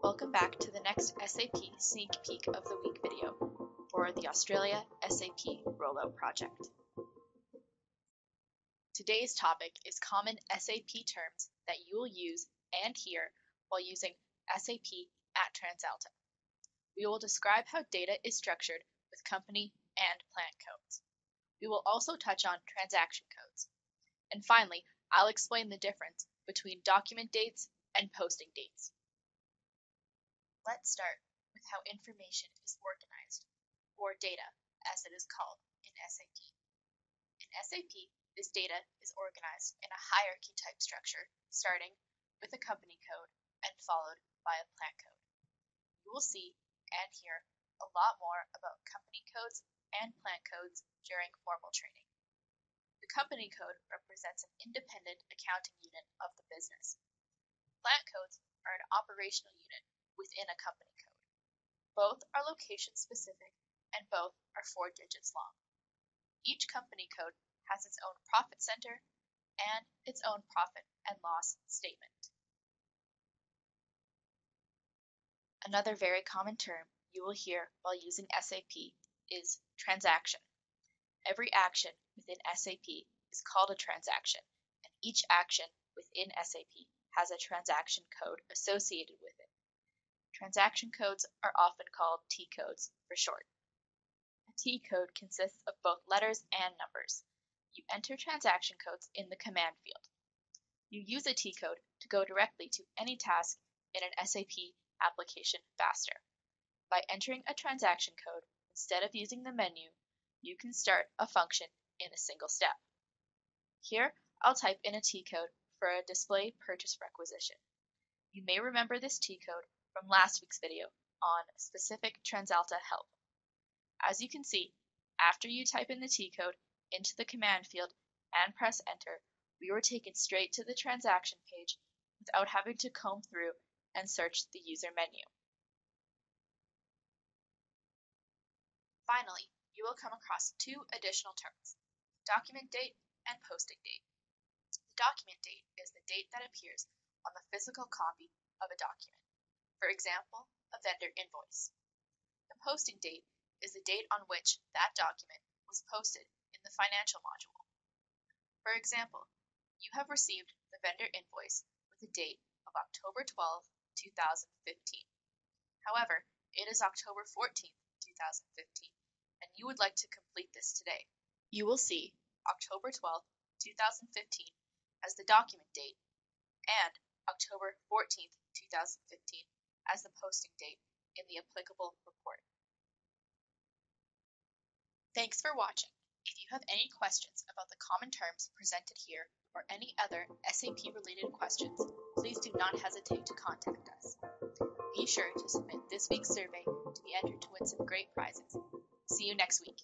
Welcome back to the next SAP Sneak Peek of the Week video for the Australia SAP Rollout Project. Today's topic is common SAP terms that you will use and hear while using SAP at TransAlta. We will describe how data is structured with company and plant codes. We will also touch on transaction codes. And finally, I'll explain the difference between document dates and posting dates. Let's start with how information is organized, or data, as it is called in SAP. In SAP, this data is organized in a hierarchy type structure, starting with a company code and followed by a plant code. You will see and hear a lot more about company codes and plant codes during formal training. The company code represents an independent accounting unit of the business. Plant codes are an operational unit within a company code. Both are location specific and both are 4 digits long. Each company code has its own profit center and its own profit and loss statement. Another very common term you will hear while using SAP is transaction. Every action within SAP is called a transaction, and each action within SAP has a transaction code associated with it. Transaction codes are often called T-codes for short. A T-code consists of both letters and numbers. You enter transaction codes in the command field. You use a T-code to go directly to any task in an SAP application faster. By entering a transaction code instead of using the menu, you can start a function in a single step. Here, I'll type in a T-code for a display purchase requisition. You may remember this T-code from last week's video on specific TransAlta help. As you can see, after you type in the T-code into the command field and press enter, we were taken straight to the transaction page without having to comb through and search the user menu. Finally, you will come across 2 additional terms, document date and posting date. The document date is the date that appears on the physical copy of a document. For example, a vendor invoice. The posting date is the date on which that document was posted in the financial module. For example, you have received the vendor invoice with a date of October 12, 2015. However, it is October 14, 2015, and you would like to complete this today. You will see October 12, 2015 as the document date and October 14, 2015 as the posting date in the applicable report. Thanks for watching. If you have any questions about the common terms presented here or any other SAP-related questions, please do not hesitate to contact us. Be sure to submit this week's survey to be entered to win some great prizes. See you next week.